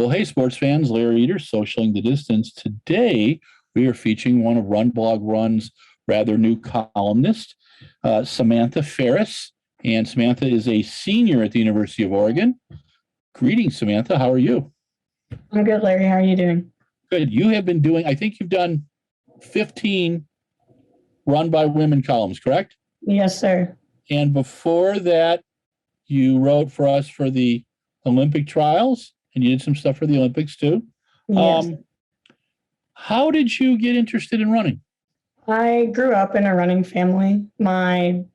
Well, hey, sports fans, Larry Eder, Socialing the Distance. Today, we are featuring one of RunBlogRun's rather new columnists, Samantha Fariss. And Samantha is a senior at the University of Oregon. Greetings, Samantha. How are you? I'm good, Larry. How are you doing? Good. You have been doing, I think you've done 15 Run by Women columns, correct? Yes, sir. And before that, you wrote for us for the Olympic trials, and you did some stuff for the Olympics too. Yes. How did you get interested in running? I grew up in a running family. My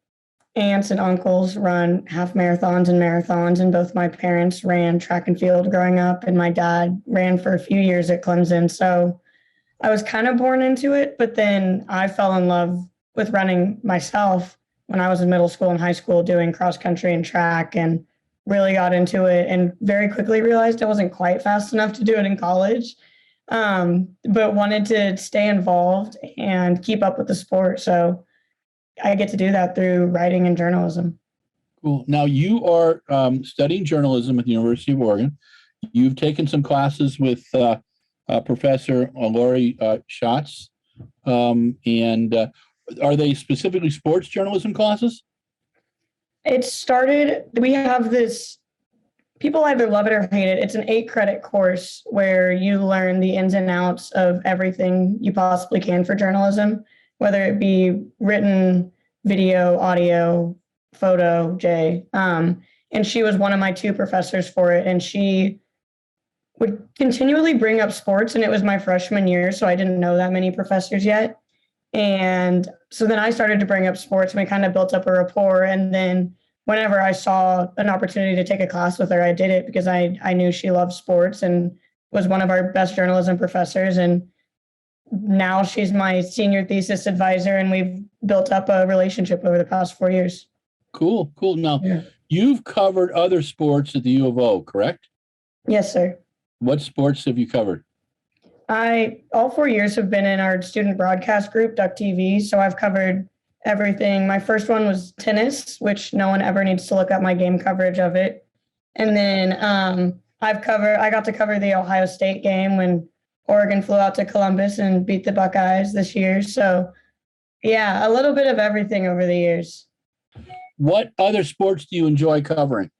aunts and uncles run half marathons and marathons, and both my parents ran track and field growing up, and my dad ran for a few years at Clemson. So I was kind of born into it, but then I fell in love with running myself when I was in middle school and high school doing cross country and track, and really got into it and very quickly realized I wasn't quite fast enough to do it in college, but wanted to stay involved and keep up with the sport. So I get to do that through writing and journalism. Cool. Now you are studying journalism at the University of Oregon. You've taken some classes with Professor Lori Schatz, and are they specifically sports journalism classes? It started, we have this, people either love it or hate it. It's an 8-credit course where you learn the ins and outs of everything you possibly can for journalism, whether it be written, video, audio, photo, Jay. And she was one of my 2 professors for it. And she would continually bring up sports. And it was my freshman year, so I didn't know that many professors yet. And so then I started to bring up sports, and we kind of built up a rapport. And then whenever I saw an opportunity to take a class with her, I did it because I knew she loved sports and was one of our best journalism professors. And now she's my senior thesis advisor, and we've built up a relationship over the past 4 years. Cool. Now, You've covered other sports at the U of O, correct? Yes, sir. What sports have you covered? All 4 years have been in our student broadcast group, Duck TV. So I've covered everything. My first one was tennis, which no one ever needs to look up my game coverage of it. And then I got to cover the Ohio State game when Oregon flew out to Columbus and beat the Buckeyes this year. So yeah, a little bit of everything over the years. What other sports do you enjoy covering?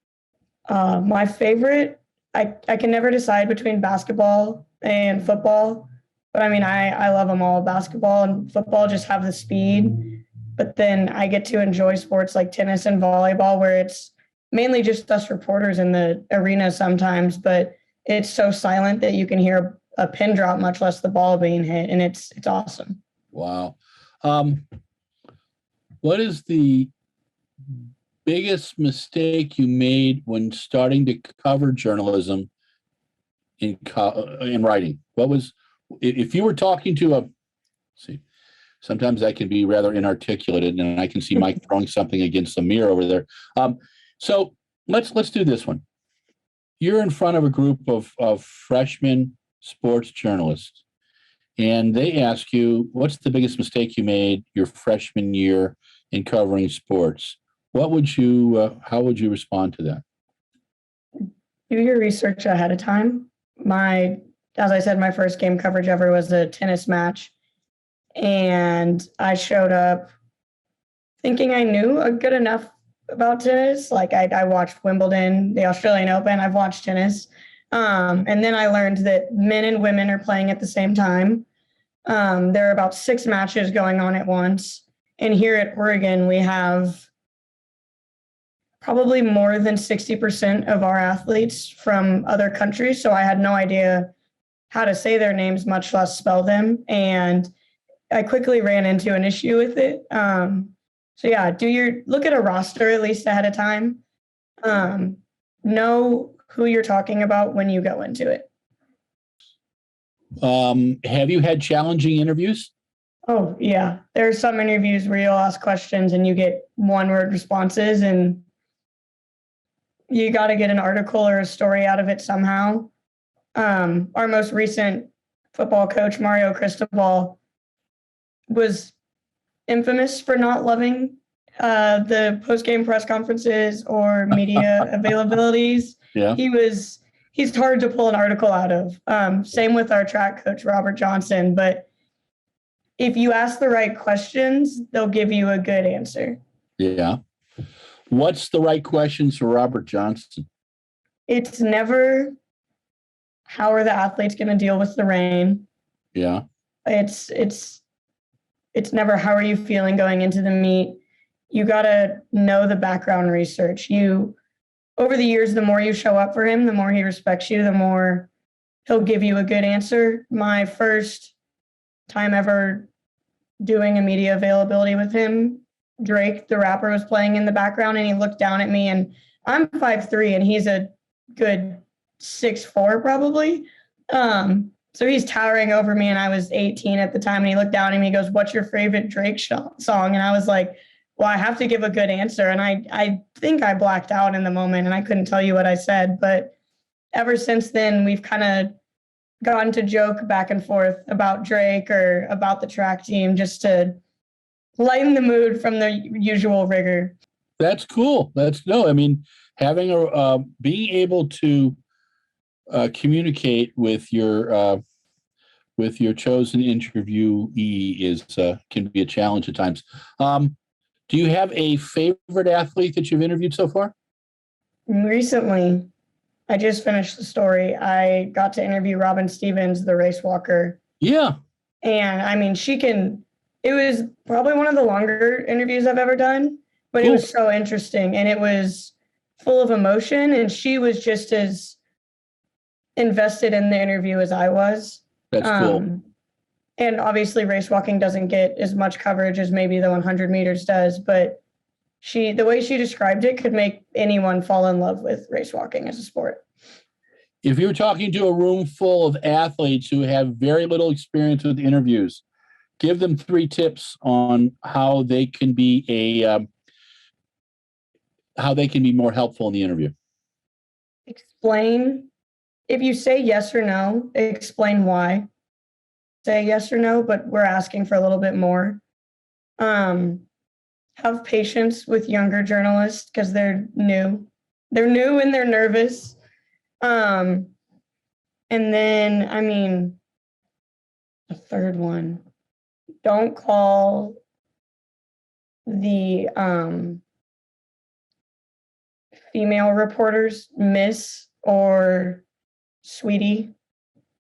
My favorite, I can never decide between basketball and football, but I mean, I love them all. Basketball and football just have the speed, but then I get to enjoy sports like tennis and volleyball, where it's mainly just us reporters in the arena sometimes, but it's so silent that you can hear a pin drop, much less the ball being hit, and it's awesome. Wow. What is the biggest mistake you made when starting to cover journalism in writing? What was, if you were talking to sometimes I can be rather inarticulate, and I can see Mike throwing something against the mirror over there. So let's do this one. You're in front of a group of freshman sports journalists, and they ask you, what's the biggest mistake you made your freshman year in covering sports? How would you respond to that? Do your research ahead of time. As I said, my first game coverage ever was a tennis match. And I showed up thinking I knew a good enough about tennis. Like I watched Wimbledon, the Australian Open, I've watched tennis. And then I learned that men and women are playing at the same time. There are about 6 matches going on at once. And here at Oregon, we have probably more than 60% of our athletes from other countries. So I had no idea how to say their names, much less spell them. And I quickly ran into an issue with it. So yeah, look at a roster at least ahead of time. Know who you're talking about when you go into it. Have you had challenging interviews? Oh yeah, there are some interviews where you'll ask questions and you get 1-word responses, and you got to get an article or a story out of it somehow. Our most recent football coach, Mario Cristobal, was infamous for not loving the post-game press conferences or media availabilities. Yeah. He he's hard to pull an article out of. Same with our track coach, Robert Johnson. But if you ask the right questions, they'll give you a good answer. Yeah. What's the right questions for Robert Johnson? It's never, how are the athletes going to deal with the rain? Yeah. It's never, how are you feeling going into the meet? You got to know the background research. Over the years, the more you show up for him, the more he respects you, the more he'll give you a good answer. My first time ever doing a media availability with him, Drake, the rapper, was playing in the background, and he looked down at me, and I'm 5'3", and he's a good 6'4", probably. So he's towering over me, and I was 18 at the time, and he looked down at me, he goes, "What's your favorite Drake song?" And I was like, well, I have to give a good answer. And I think I blacked out in the moment, and I couldn't tell you what I said. But ever since then, we've kind of gotten to joke back and forth about Drake or about the track team, just to lighten the mood from the usual rigor. That's cool. I mean, having being able to communicate with your chosen interviewee can be a challenge at times. Do you have a favorite athlete that you've interviewed so far? Recently, I just finished the story. I got to interview Robin Stevens, the race walker. Yeah. And I mean, it was probably one of the longer interviews I've ever done, but Cool. It was so interesting, and it was full of emotion, and she was just as invested in the interview as I was. That's cool. And obviously race walking doesn't get as much coverage as maybe the 100 meters does, but the way she described it could make anyone fall in love with race walking as a sport. If you're talking to a room full of athletes who have very little experience with interviews, give them 3 tips on how they can be more helpful in the interview. Explain. If you say yes or no, explain why. Say yes or no, but we're asking for a little bit more. Have patience with younger journalists because they're new. They're new and they're nervous. And then, I mean, the third one, don't call the female reporters Miss or Sweetie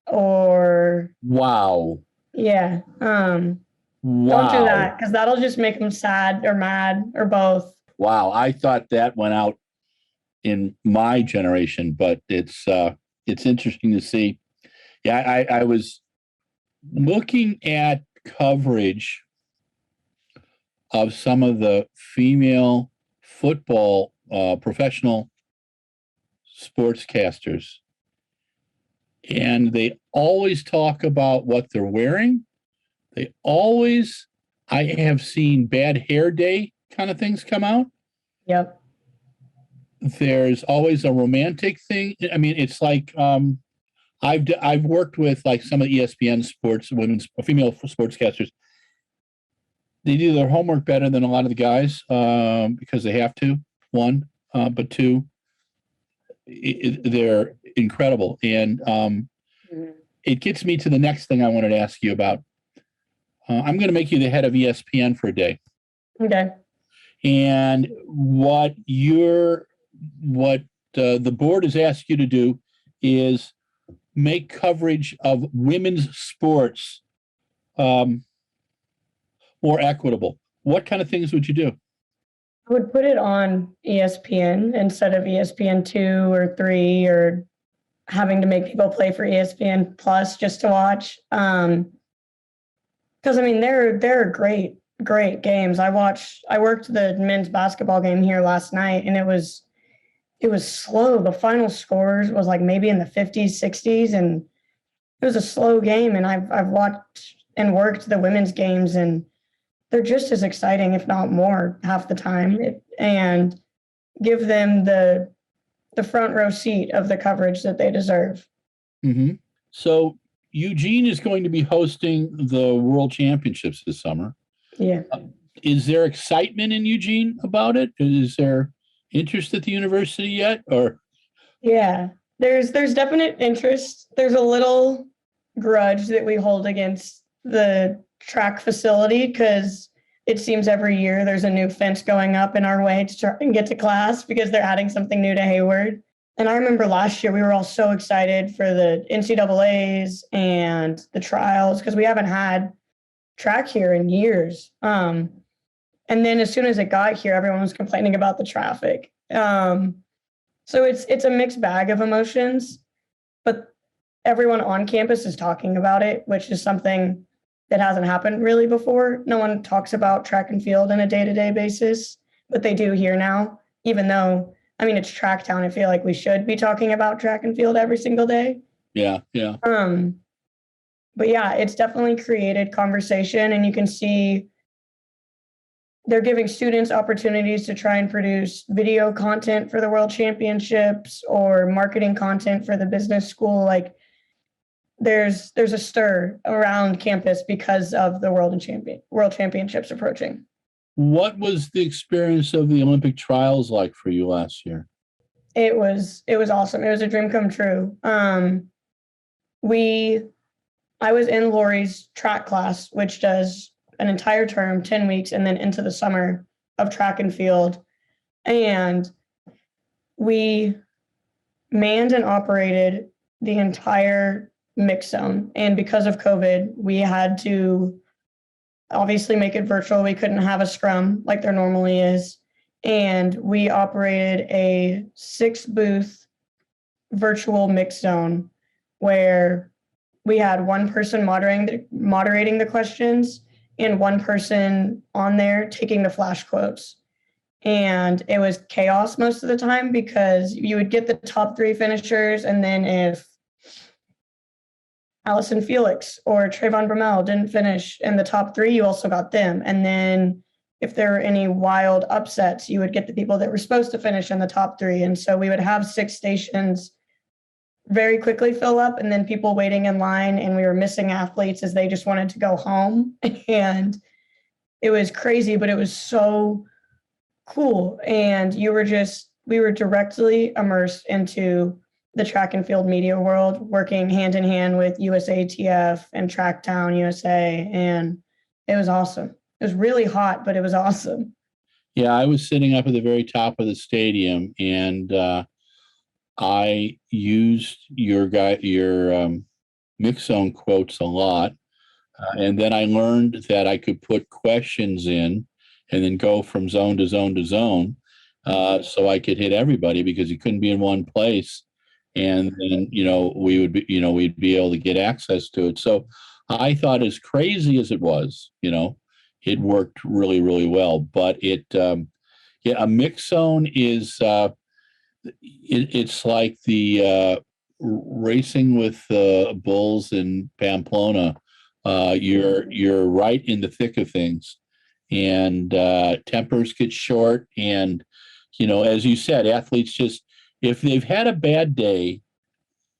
or Wow. Yeah. Wow. Don't do that, because that'll just make them sad or mad or both. Wow. I thought that went out in my generation, but it's interesting to see. Yeah, I was looking at coverage of some of the female football professional sportscasters, and they always talk about what they're wearing. I have seen bad hair day kind of things come out. Yep. There's always a romantic thing. I mean, it's like I've worked with like some of the ESPN female sportscasters. They do their homework better than a lot of the guys because they have to. One, but two, they're incredible, and it gets me to the next thing I wanted to ask you about. I'm going to make you the head of ESPN for a day. Okay. And what the board has asked you to do is make coverage of women's sports more equitable. What kind of things would you do? I would put it on ESPN instead of ESPN 2 or 3 or having to make people pay for ESPN Plus just to watch. Because I mean, they're great games. I worked the men's basketball game here last night, and it was slow. The final scores was like maybe in the 50s, 60s, and it was a slow game. And I've watched and worked the women's games, and they're just as exciting, if not more, half the time. And give them the front row seat of the coverage that they deserve. Mm-hmm. So Eugene is going to be hosting the World Championships this summer. Yeah. Is there excitement in Eugene about it? Is there interest at the university yet? Or yeah, There's definite interest. There's a little grudge that we hold against the track facility because it seems every year there's a new fence going up in our way to try and get to class because they're adding something new to Hayward. And I remember last year we were all so excited for the NCAAs and the trials because we haven't had track here in years. And then as soon as it got here, everyone was complaining about the traffic. So it's a mixed bag of emotions, but everyone on campus is talking about it, which is something that hasn't happened really before. No one talks about track and field on a day-to-day basis, but they do here now, even though, I mean, it's track town. I feel like we should be talking about track and field every single day. Yeah, yeah. But yeah, it's definitely created conversation, and you can see they're giving students opportunities to try and produce video content for the World Championships or marketing content for the business school. Like there's a stir around campus because of the World Championships approaching. What was the experience of the Olympic trials like for you last year? It was awesome. It was a dream come true. I was in Lori's track class, which does an entire term, 10 weeks, and then into the summer of track and field. And we manned and operated the entire mix zone. And because of COVID, we had to obviously make it virtual. We couldn't have a scrum like there normally is. And we operated a 6-booth virtual mix zone where we had one person moderating the questions and one person on there taking the flash quotes. And it was chaos most of the time because you would get the top 3 finishers, and then if Allison Felix or Trayvon Bromell didn't finish in the top 3, you also got them. And then if there were any wild upsets, you would get the people that were supposed to finish in the top 3. And so we would have 6 stations very quickly fill up, and then people waiting in line, and we were missing athletes as they just wanted to go home. And it was crazy, but it was so cool. And we were directly immersed into the track and field media world, working hand in hand with USATF and Tracktown USA. And it was awesome. It was really hot, but it was awesome. Yeah, I was sitting up at the very top of the stadium, and I used your mix zone quotes a lot. And then I learned that I could put questions in and then go from zone to zone to zone. So I could hit everybody because you couldn't be in one place. And then, we'd be able to get access to it. So I thought, as crazy as it was, it worked really, really well. But a mix zone is, it's like the racing with bulls in Pamplona. You're right in the thick of things, and tempers get short. And as you said, athletes just, if they've had a bad day,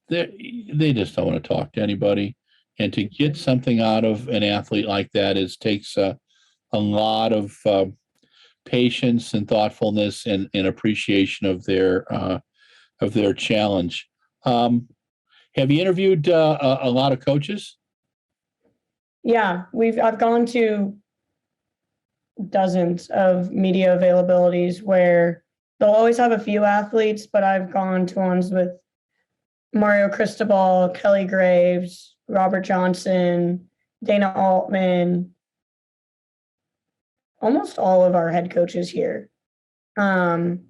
they just don't want to talk to anybody. And to get something out of an athlete like that takes a lot of patience and thoughtfulness and appreciation of their challenge. Have you interviewed a lot of coaches? Yeah, I've gone to dozens of media availabilities where they'll always have a few athletes, but I've gone to ones with Mario Cristobal, Kelly Graves, Robert Johnson, Dana Altman, almost all of our head coaches here. And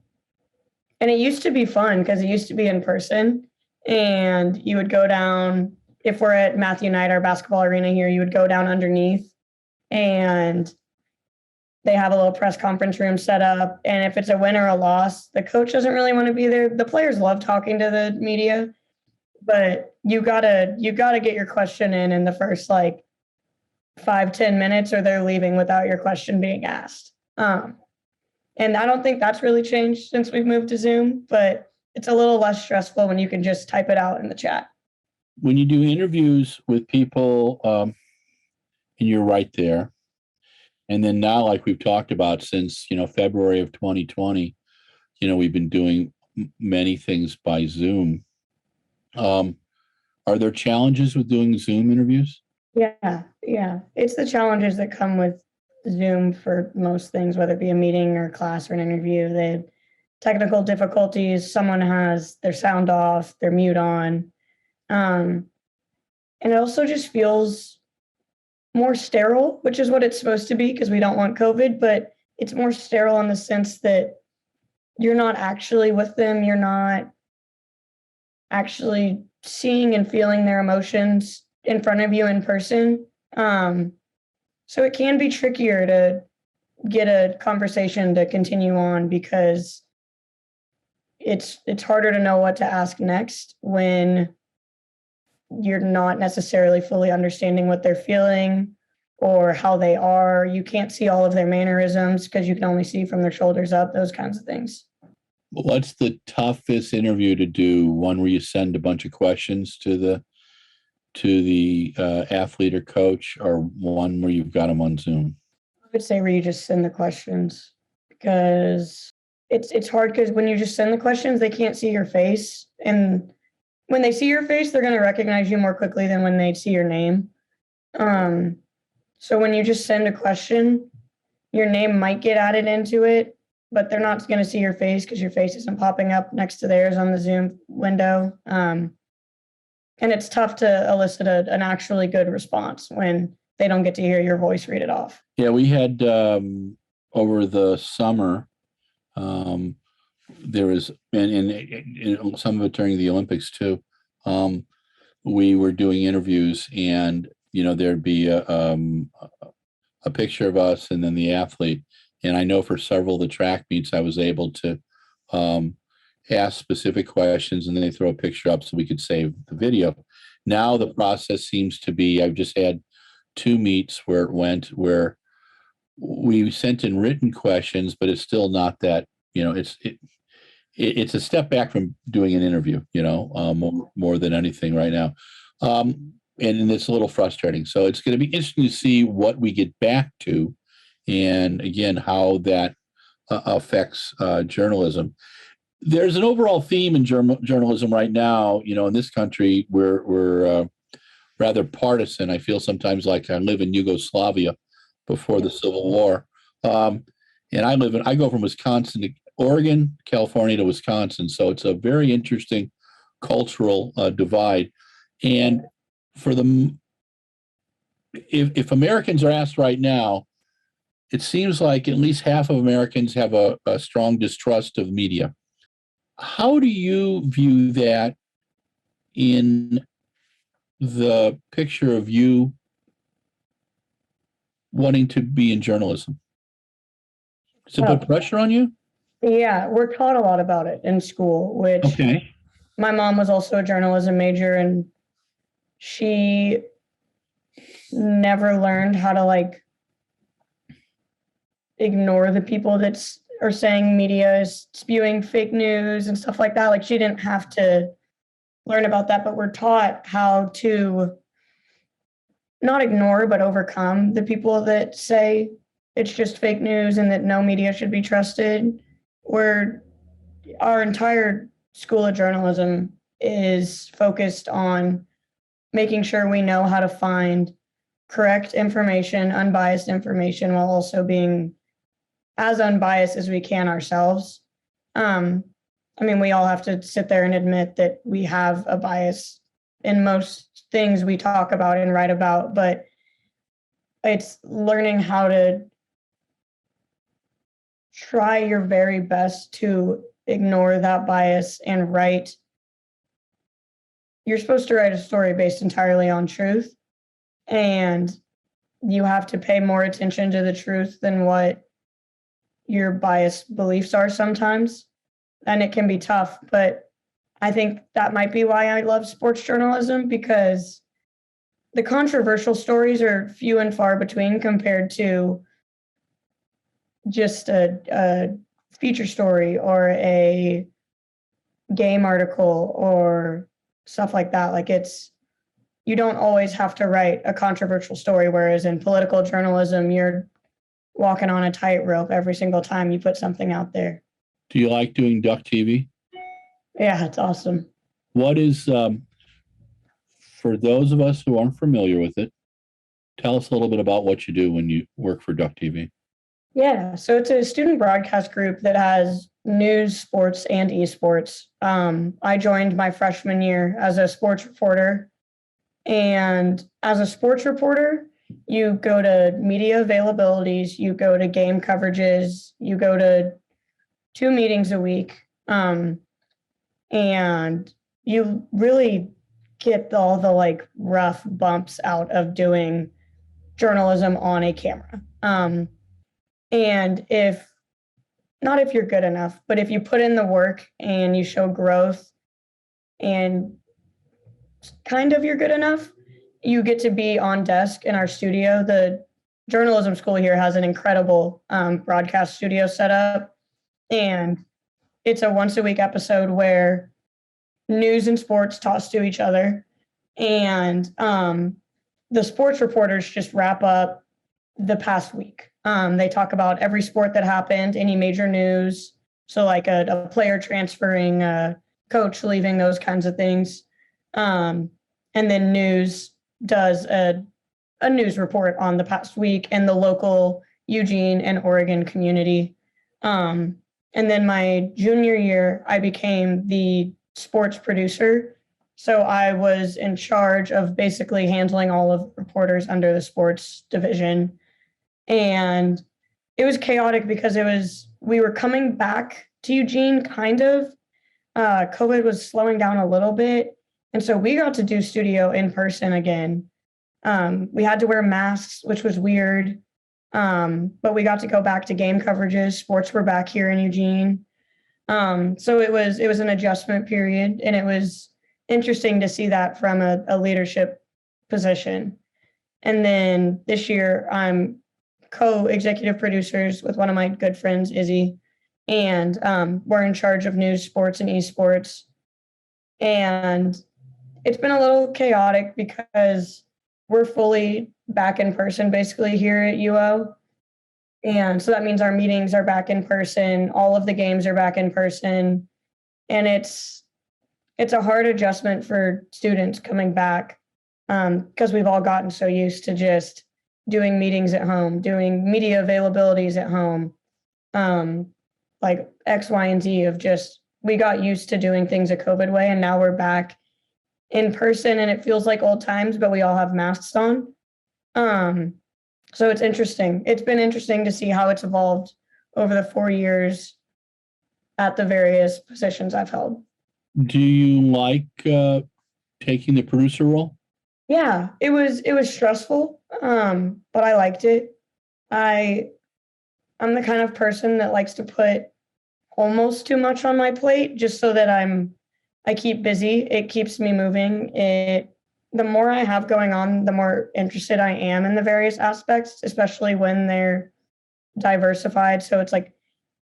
it used to be fun because it used to be in person, and you would go down, if we're at Matthew Knight, our basketball arena here, you would go down underneath, and they have a little press conference room set up. And if it's a win or a loss, the coach doesn't really want to be there. The players love talking to the media, but you gotta get your question in the first 5-10 minutes, or they're leaving without your question being asked. And I don't think that's really changed since we've moved to Zoom, but it's a little less stressful when you can just type it out in the chat. When you do interviews with people, and you're right there, and then now, like we've talked about, since February of 2020, we've been doing many things by Zoom. Are there challenges with doing Zoom interviews? Yeah, yeah. It's the challenges that come with Zoom for most things, whether it be a meeting or class or an interview. The technical difficulties, someone has their sound off, their mute on. Um, and it also just feels more sterile, which is what it's supposed to be because we don't want COVID, but it's more sterile in the sense that you're not actually with them. You're not actually seeing and feeling their emotions in front of you in person. So it can be trickier to get a conversation to continue on because it's harder to know what to ask next when you're not necessarily fully understanding what they're feeling or how they are. You can't see all of their mannerisms because you can only see from their shoulders up, those kinds of things. What's the toughest interview to do? One where you send a bunch of questions to the athlete or coach, or one where you've got them on Zoom? I would say where you just send the questions because it's hard because when you just send the questions, they can't see your face. And when they see your face, they're going to recognize you more quickly than when they see your name. So when you just send a question, your name might get added into it, but they're not going to see your face because your face isn't popping up next to theirs on the Zoom window. And it's tough to elicit an actually good response when they don't get to hear your voice read it off. Yeah, we had over the summer, there was, and some of it during the Olympics too. We were doing interviews, and there'd be a picture of us and then the athlete. And I know for several of the track meets, I was able to ask specific questions, and then they throw a picture up so we could save the video. Now the process seems to be, I've just had 2 meets where we sent in written questions, but it's still not that, it's a step back from doing an interview, more than anything right now. And it's a little frustrating. So it's going to be interesting to see what we get back to, and again, how that affects journalism. There's an overall theme in journalism right now. In this country, we're rather partisan. I feel sometimes like I live in Yugoslavia before the Civil War. And I go from Wisconsin to Oregon, California to Wisconsin. So it's a very interesting cultural divide. And for if Americans are asked right now, it seems like at least half of Americans have a strong distrust of media. How do you view that in the picture of you wanting to be in journalism? Does it put pressure on you? Yeah, we're taught a lot about it in school, which Okay. My mom was also a journalism major, and she never learned how to ignore the people that are saying media is spewing fake news and stuff like that. Like, she didn't have to learn about that, but we're taught how to not ignore, but overcome the people that say it's just fake news and that no media should be trusted. Our entire school of journalism is focused on making sure we know how to find correct information, unbiased information, while also being as unbiased as we can ourselves. We all have to sit there and admit that we have a bias in most things we talk about and write about, but it's learning how to try your very best to ignore that bias and write. You're supposed to write a story based entirely on truth, and you have to pay more attention to the truth than what your biased beliefs are sometimes. And it can be tough, but I think that might be why I love sports journalism, because the controversial stories are few and far between compared to just a feature story or a game article or stuff like that. You don't always have to write a controversial story, whereas in political journalism, you're walking on a tightrope every single time you put something out there. Do you like doing Duck TV? Yeah, it's awesome. What is for those of us who aren't familiar with it, tell us a little bit about what you do when you work for Duck TV. Yeah, so it's a student broadcast group that has news, sports, and esports. I joined my freshman year as a sports reporter. And as a sports reporter, you go to media availabilities, you go to game coverages, you go to 2 meetings a week. And you really get all the like rough bumps out of doing journalism on a camera. And if not if you're good enough, but if you put in the work and you show growth and kind of you're good enough, you get to be on desk in our studio. The journalism school here has an incredible broadcast studio set up, and it's a once a week episode where news and sports toss to each other, and the sports reporters just wrap up the past week. They talk about every sport that happened, any major news, so like a player transferring, a coach leaving, those kinds of things. And then news does a news report on the past week and the local Eugene and Oregon community. And then my junior year, I became the sports producer. So I was in charge of basically handling all of the reporters under the sports division. And it was chaotic because we were coming back to Eugene, kind of. COVID was slowing down a little bit. And so we got to do studio in person again. We had to wear masks, which was weird. But we got to go back to game coverages. Sports were back here in Eugene. So it was an adjustment period, and it was interesting to see that from a leadership position. And then this year, I'm co-executive producers with one of my good friends, Izzy, and we're in charge of news, sports, and esports. And it's been a little chaotic because we're fully back in person basically here at UO. And so that means our meetings are back in person. All of the games are back in person. And it's a hard adjustment for students coming back because we've all gotten so used to just doing meetings at home, doing media availabilities at home, like X, Y, and Z of just, we got used to doing things a COVID way, and now we're back in person, and it feels like old times, but we all have masks on. So it's interesting. It's been interesting to see how it's evolved over the 4 years at the various positions I've held. Do you like taking the producer role? Yeah, it was stressful, but I liked it. I'm the kind of person that likes to put almost too much on my plate just so that I keep busy. It keeps me moving. The more I have going on, the more interested I am in the various aspects, especially when they're diversified. So it's like,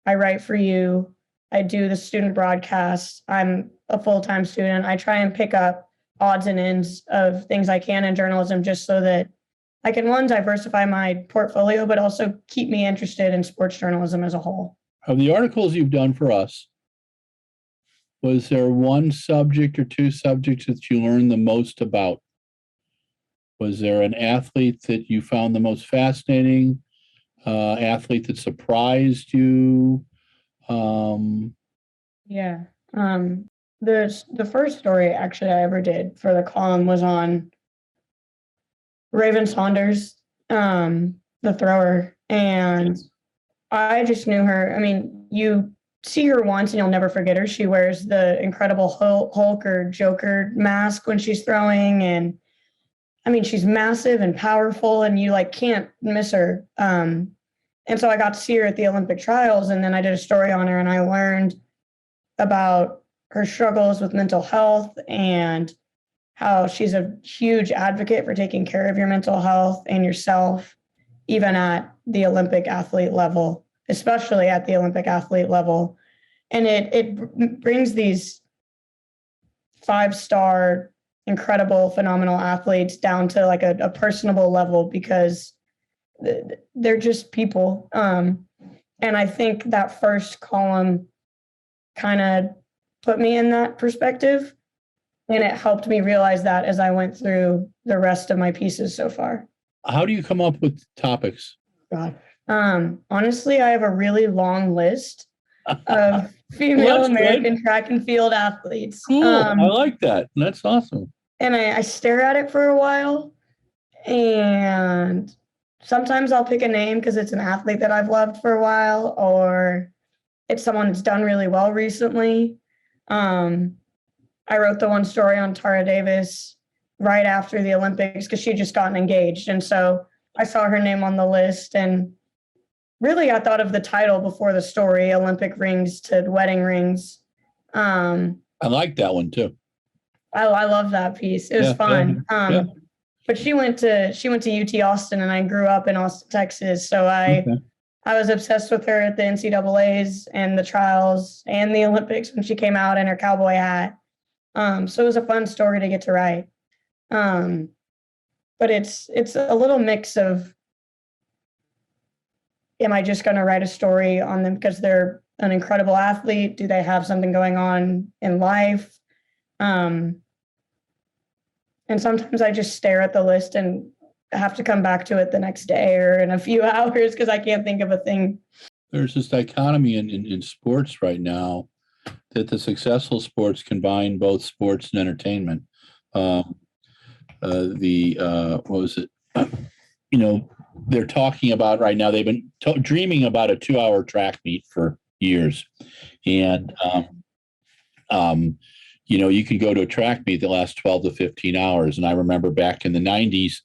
I write for you, I do the student broadcast, I'm a full-time student. I try and pick up odds and ends of things I can in journalism just so that I can, one, diversify my portfolio, but also keep me interested in sports journalism as a whole. Of the articles you've done for us, was there one subject or two subjects that you learned the most about? Was there an athlete that you found the most fascinating? Athlete that surprised you? Yeah. The first story actually I ever did for the column was on Raven Saunders, the thrower. And I just knew her. I mean, you see her once and you'll never forget her. She wears the Incredible Hulk or Joker mask when she's throwing. And I mean, she's massive and powerful and you like can't miss her. And so I got to see her at the Olympic trials, and then I did a story on her, and I learned about her struggles with mental health and how she's a huge advocate for taking care of your mental health and yourself, even at the Olympic athlete level, especially at the Olympic athlete level. And it brings these 5-star, incredible, phenomenal athletes down to like a personable level because they're just people. And I think that first column kind of put me in that perspective. And it helped me realize that as I went through the rest of my pieces so far. How do you come up with topics? God. Honestly, I have a really long list of female American track and field athletes. Cool. I like that. That's awesome. And I stare at it for a while. And sometimes I'll pick a name because it's an athlete that I've loved for a while, or it's someone that's done really well recently. I wrote the one story on Tara Davis right after the Olympics because she had just gotten engaged. And so I saw her name on the list, and really I thought of the title before the story, Olympic Rings to Wedding Rings. I like that one too. I love that piece. It was fun. But she went to UT Austin, and I grew up in Austin, Texas. So I was obsessed with her at the NCAAs and the trials and the Olympics when she came out in her cowboy hat. So it was a fun story to get to write. But it's a little mix of, am I just going to write a story on them because they're an incredible athlete? Do they have something going on in life? And sometimes I just stare at the list and have to come back to it the next day or in a few hours because I can't think of a thing. There's this dichotomy in sports right now that the successful sports combine both sports and entertainment. What was it? They're talking about right now, they've been dreaming about a 2-hour track meet for years. And, you can go to a track meet that lasts 12 to 15 hours. And I remember back in the 90s,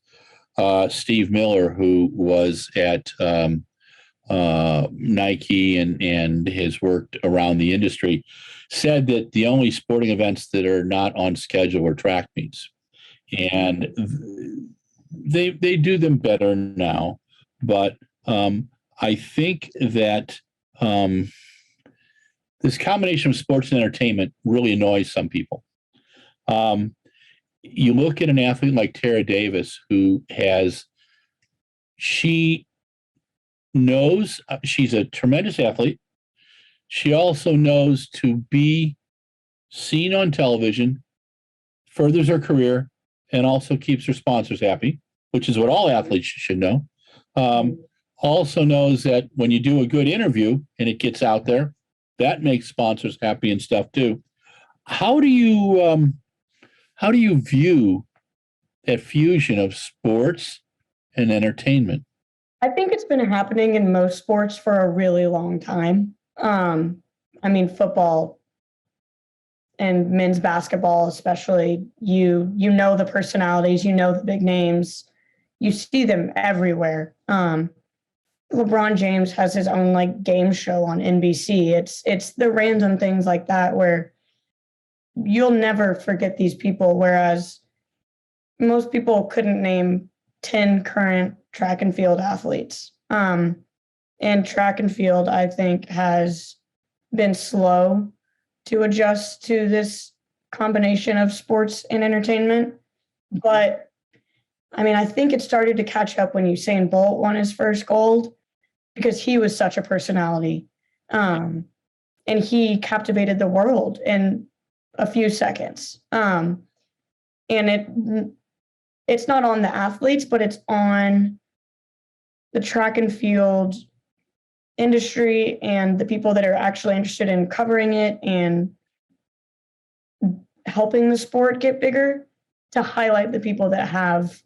Steve Miller, who was at Nike and has worked around the industry, said that the only sporting events that are not on schedule are track meets. And they do them better now. But I think that this combination of sports and entertainment really annoys some people. You look at an athlete like Tara Davis, she knows she's a tremendous athlete. She also knows to be seen on television, furthers her career, and also keeps her sponsors happy, which is what all athletes should know. Also knows that when you do a good interview and it gets out there, that makes sponsors happy and stuff too. How do you view that fusion of sports and entertainment? I think it's been happening in most sports for a really long time. Football and men's basketball, especially, you know the personalities, you know the big names, you see them everywhere. LeBron James has his own game show on NBC. It's the random things like that where you'll never forget these people, whereas most people couldn't name 10 current track and field athletes. And track and field, I think, has been slow to adjust to this combination of sports and entertainment. But I think it started to catch up when Usain Bolt won his first gold, because he was such a personality. And he captivated the world in a few seconds. And it's not on the athletes, but it's on the track and field industry and the people that are actually interested in covering it and helping the sport get bigger, to highlight the people that have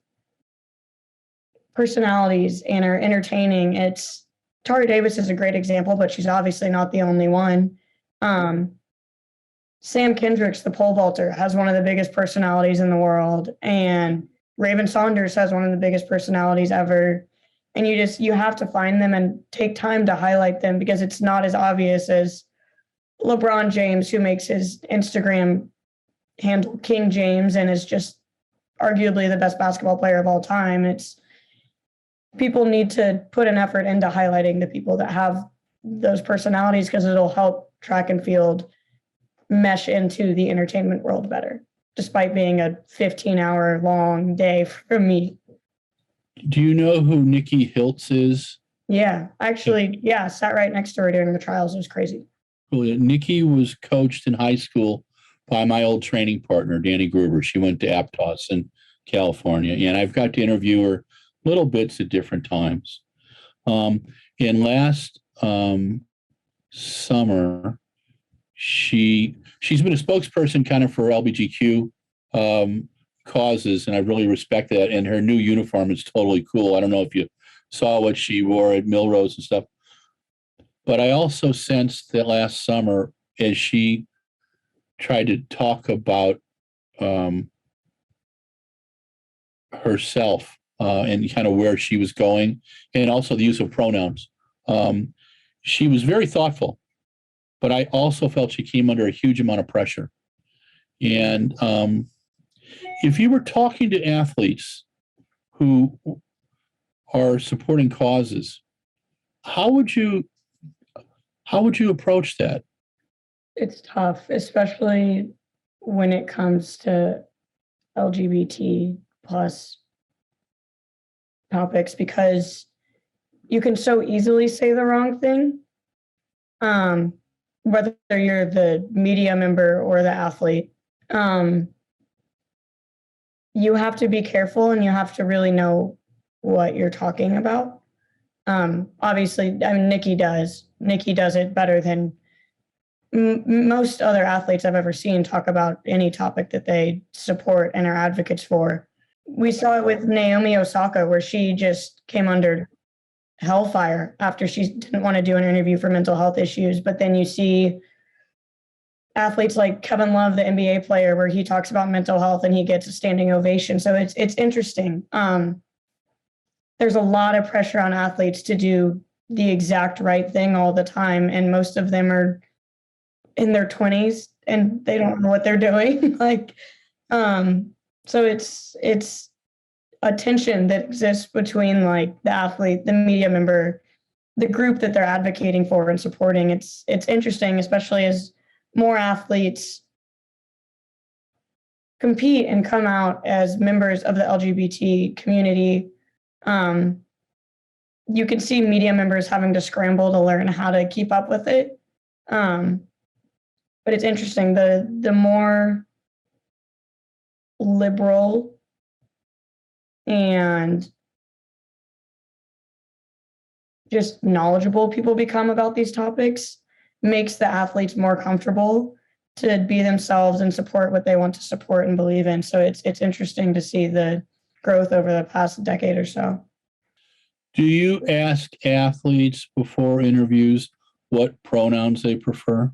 personalities and are entertaining. Tara Davis is a great example, but she's obviously not the only one. Sam Kendricks, the pole vaulter, has one of the biggest personalities in the world, and Raven Saunders has one of the biggest personalities ever. And you have to find them and take time to highlight them, because it's not as obvious as LeBron James, who makes his Instagram handle King James and is just arguably the best basketball player of all time. People need to put an effort into highlighting the people that have those personalities, because it'll help track and field mesh into the entertainment world better, despite being a 15-hour long day for me. Do you know who Nikki Hiltz is? Yeah, actually, sat right next to her during the trials. It was crazy. Well, Nikki was coached in high school by my old training partner, Danny Gruber. She went to Aptos in California, and I've got to interview her little bits at different times. And last summer, she's been a spokesperson kind of for LGBTQ causes, and I really respect that. And her new uniform is totally cool. I don't know if you saw what she wore at Millrose and stuff, but I also sensed that last summer, as she tried to talk about herself and kind of where she was going, and also the use of pronouns, she was very thoughtful, but I also felt she came under a huge amount of pressure. And if you were talking to athletes who are supporting causes, how would you approach that? It's tough, especially when it comes to LGBT plus topics, because you can so easily say the wrong thing, whether you're the media member or the athlete. You have to be careful, and you have to really know what you're talking about. Obviously, I mean, Nikki does it better than most other athletes I've ever seen talk about any topic that they support and are advocates for. We saw it with Naomi Osaka, where she just came under hellfire after she didn't want to do an interview for mental health issues. But then you see athletes like Kevin Love, the NBA player, where he talks about mental health and he gets a standing ovation. So it's interesting. There's a lot of pressure on athletes to do the exact right thing all the time, and most of them are in their 20s and they don't know what they're doing. So it's a tension that exists between like the athlete, the media member, the group that they're advocating for and supporting. It's interesting, especially as more athletes compete and come out as members of the LGBT community. You can see media members having to scramble to learn how to keep up with it. But it's interesting, the more liberal and just knowledgeable people become about these topics makes the athletes more comfortable to be themselves and support what they want to support and believe in. So it's interesting to see the growth over the past decade or so. Do you ask athletes before interviews what pronouns they prefer?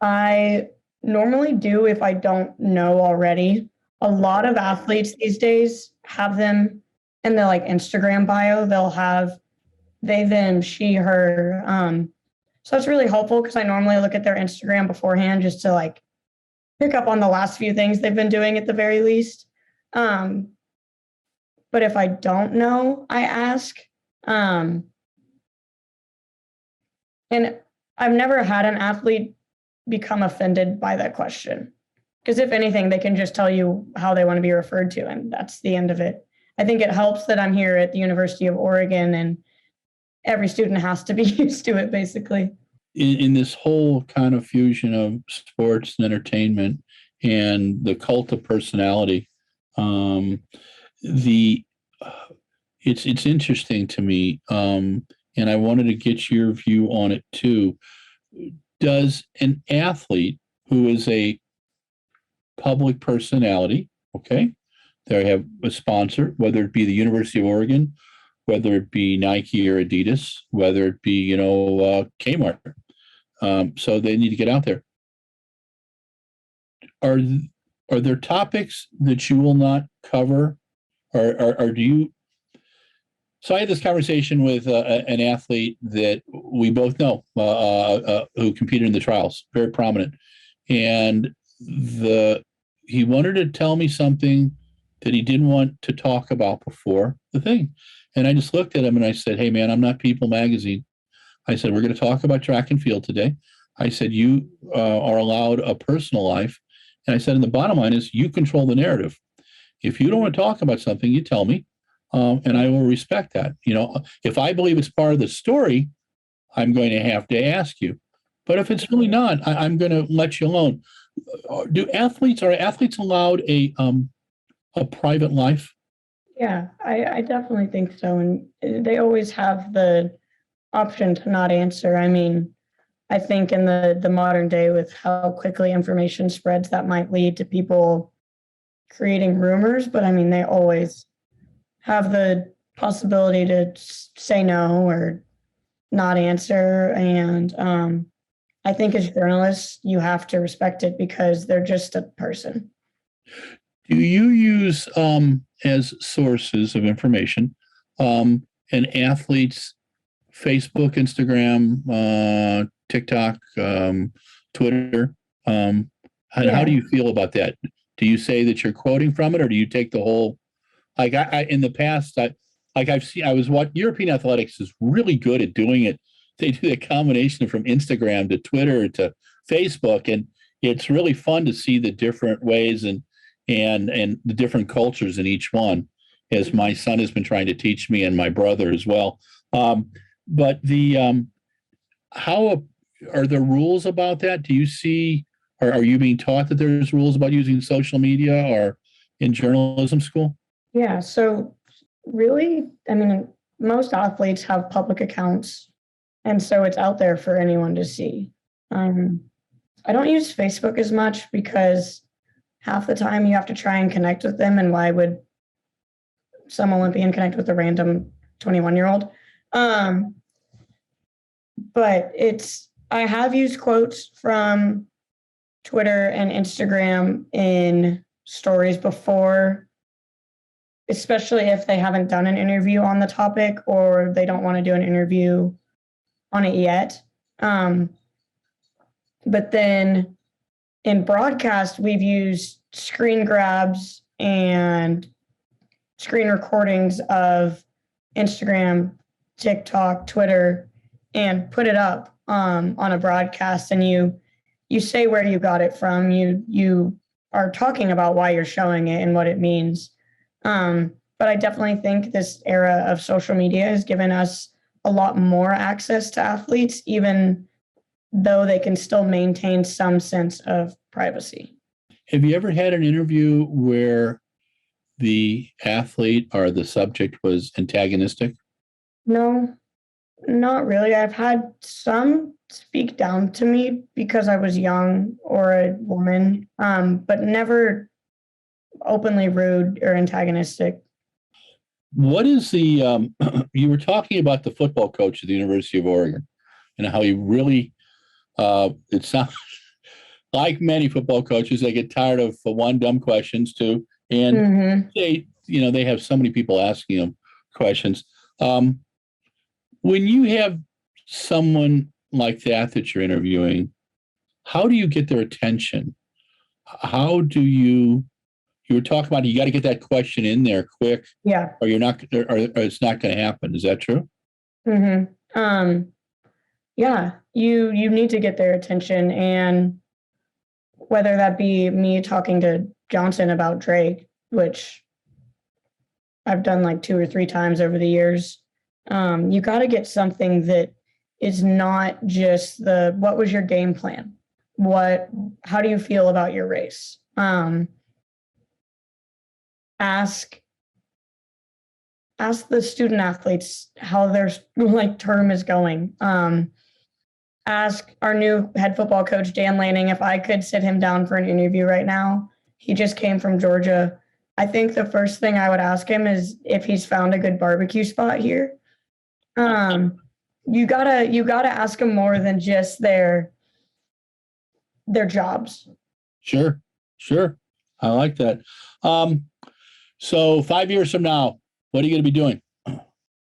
I normally do if I don't know already. A lot of athletes these days have them in their like Instagram bio. They'll have they, them, she, her. So it's really helpful because I normally look at their Instagram beforehand just to like pick up on the last few things they've been doing at the very least. But if I don't know, I ask. And I've never had an athlete become offended by that question. Because if anything, they can just tell you how they want to be referred to, and that's the end of it. I think it helps that I'm here at the University of Oregon, and every student has to be used to it, basically. In this whole kind of fusion of sports and entertainment and the cult of personality, it's interesting to me, and I wanted to get your view on it too. Does an athlete who is a public personality, okay, they have a sponsor, whether it be the University of Oregon, whether it be Nike or Adidas, whether it be, Kmart, so they need to get out there. Are there topics that you will not cover, or do you? So I had this conversation with an athlete that we both know who competed in the trials, very prominent, and he wanted to tell me something that he didn't want to talk about before the thing. And I just looked at him and I said, hey, man, I'm not People Magazine. I said, we're going to talk about track and field today. I said, you are allowed a personal life. And I said, and the bottom line is you control the narrative. If you don't want to talk about something, you tell me, and I will respect that. If I believe it's part of the story, I'm going to have to ask you. But if it's really not, I'm going to let you alone. Are athletes allowed a private life? Yeah, I definitely think so. And they always have the option to not answer. I mean, I think in the modern day, with how quickly information spreads, that might lead to people creating rumors. But I mean, they always have the possibility to say no or not answer. And I think as journalists, you have to respect it because they're just a person. Do you use as sources of information an athlete's Facebook, Instagram, TikTok, Twitter? And how do you feel about that? Do you say that you're quoting from it, or do you take the whole? Like I in the past, I was what European athletics is really good at doing it. They do the combination from Instagram to Twitter to Facebook, and it's really fun to see the different ways and the different cultures in each one, as my son has been trying to teach me and my brother as well. But how are the rules about that? Do you see, or are you being taught that there's rules about using social media or in journalism school? Yeah. So really, I mean, most athletes have public accounts, and so it's out there for anyone to see. I don't use Facebook as much because half the time you have to try and connect with them, and why would some Olympian connect with a random 21-year-old? But I have used quotes from Twitter and Instagram in stories before, especially if they haven't done an interview on the topic or they don't want to do an interview on it yet. But then in broadcast, we've used screen grabs and screen recordings of Instagram, TikTok, Twitter, and put it up on a broadcast. And you say where you got it from. You are talking about why you're showing it and what it means. But I definitely think this era of social media has given us a lot more access to athletes, even though they can still maintain some sense of privacy. Have you ever had an interview where the athlete or the subject was antagonistic? No, not really. I've had some speak down to me because I was young or a woman, but never openly rude or antagonistic. What is the, you were talking about the football coach at the University of Oregon and how he really, it sounds like many football coaches, they get tired of one dumb questions too. And they have so many people asking them questions. When you have someone like that you're interviewing, how do you get their attention? How do you were talking about you got to get that question in there quick, or you're not, or it's not going to happen. Is that true? Yeah, you need to get their attention, and whether that be me talking to Johnson about Drake, which I've done like 2 or 3 times over the years, you got to get something that is not just what was your game plan? How do you feel about your race? Ask the student athletes how their term is going. Ask our new head football coach, Dan Lanning, if I could sit him down for an interview right now. He just came from Georgia. I think the first thing I would ask him is if he's found a good barbecue spot here. You gotta ask him more than just their jobs. Sure. I like that. So 5 years from now, what are you going to be doing?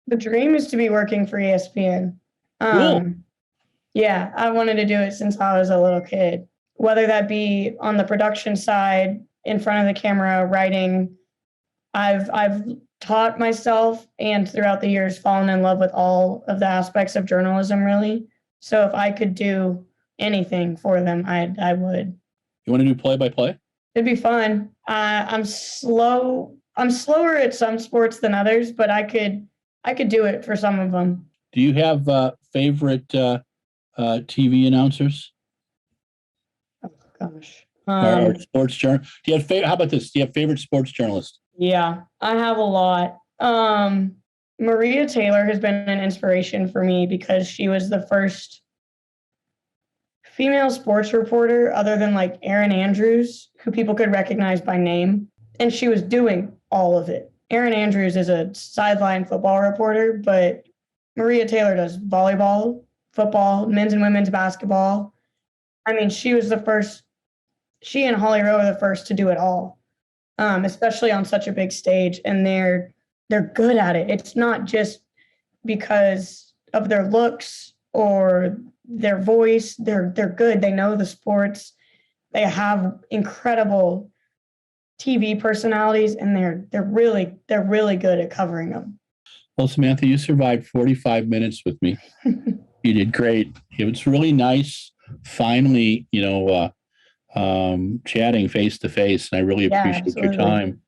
The dream is to be working for Espn. Cool. Yeah, I wanted to do it since I was a little kid, whether that be on the production side, in front of the camera, writing. I've taught myself and throughout the years fallen in love with all of the aspects of journalism, really. So if I could do anything for them, I would. You want to do play-by-play? It'd be fun. I'm slower at some sports than others, but I could do it for some of them. Do you have favorite TV announcers? Oh gosh, Or sports journal? Do you have how about this? Do you have favorite sports journalist? Yeah, I have a lot. Maria Taylor has been an inspiration for me because she was the first female sports reporter, other than like Erin Andrews, who people could recognize by name. And she was doing all of it. Erin Andrews is a sideline football reporter, but Maria Taylor does volleyball, football, men's and women's basketball. I mean, she was the first, she and Holly Rowe are the first to do it all, especially on such a big stage. And they're good at it. It's not just because of their looks or their voice. They're good. They know the sports. They have incredible TV personalities, and they're really good at covering them. Well, Samantha, you survived 45 minutes with me. You did great. It was really nice, finally, chatting face to face. And I really appreciate your time,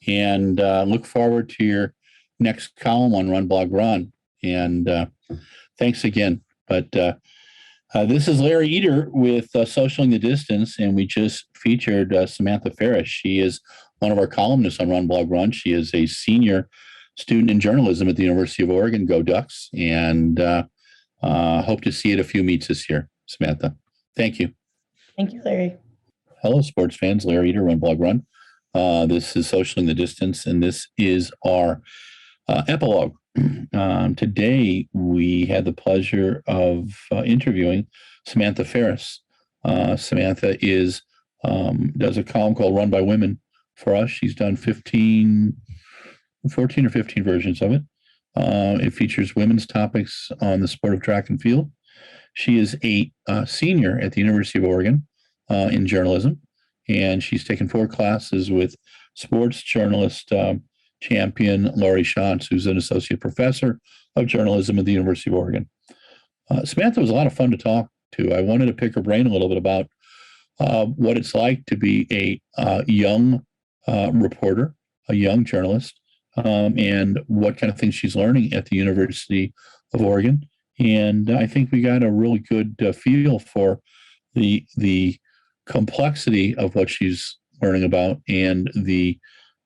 and look forward to your next column on RunBlogRun. And thanks again. But this is Larry Eder with Socialing the Distance, and we just featured Samantha Fariss. She is one of our columnists on RunBlogRun. She is a senior student in journalism at the University of Oregon. Go Ducks! And hope to see you at a few meets this year, Samantha. Thank you. Thank you, Larry. Hello, sports fans. Larry Eder, RunBlogRun. This is Socialing the Distance, and this is our epilogue. Today, we had the pleasure of interviewing Samantha Fariss. Samantha does a column called Run by Women for us. She's done 14 or 15 versions of it. It features women's topics on the sport of track and field. She is a senior at the University of Oregon in journalism, and she's taken 4 classes with sports journalist champion Laurie Shantz, who's an associate professor of journalism at the University of Oregon. Samantha was a lot of fun to talk to. I wanted to pick her brain a little bit about what it's like to be a young reporter, a young journalist, and what kind of things she's learning at the University of Oregon. And I think we got a really good feel for the complexity of what she's learning about and the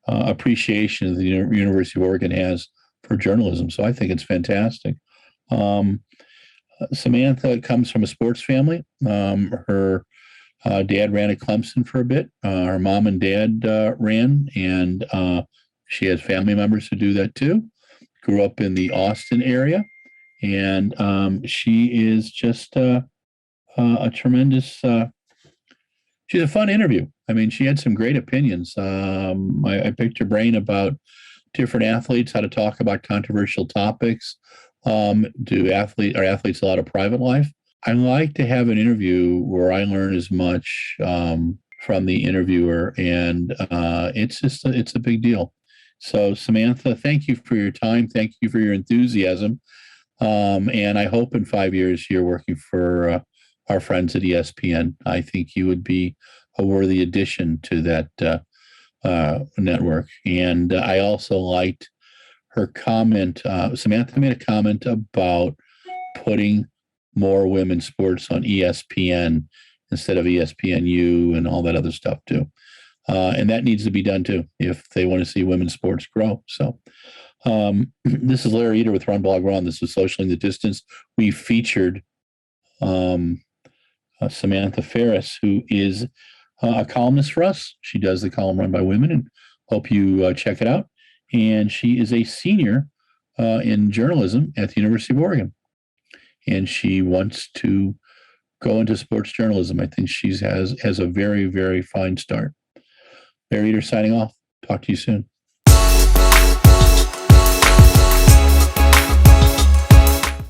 appreciation the University of Oregon has for journalism. So I think it's fantastic. Samantha comes from a sports family. Her dad ran at Clemson for a bit. Her mom and dad ran, and she has family members who do that too. Grew up in the Austin area, and she is just a tremendous. She's a fun interview. I mean, she had some great opinions. I picked her brain about different athletes, how to talk about controversial topics. Are athletes allowed a private life? I like to have an interview where I learn as much from the interviewer, and it's a big deal. So, Samantha, thank you for your time. Thank you for your enthusiasm. And I hope in 5 years you're working for our friends at ESPN. I think you would be a worthy addition to that network. And I also liked her comment. Samantha made a comment about putting more women's sports on ESPN instead of ESPNU and all that other stuff too. And that needs to be done too if they want to see women's sports grow. So this is Larry Eder with RunBlogRun. This is Socialing the Distance. We featured Samantha Fariss, who is a columnist for us. She does the column Run by Women, and hope you check it out. And she is a senior in journalism at the University of Oregon. And she wants to go into sports journalism. I think she has a very, very fine start. Larry Eder signing off. Talk to you soon.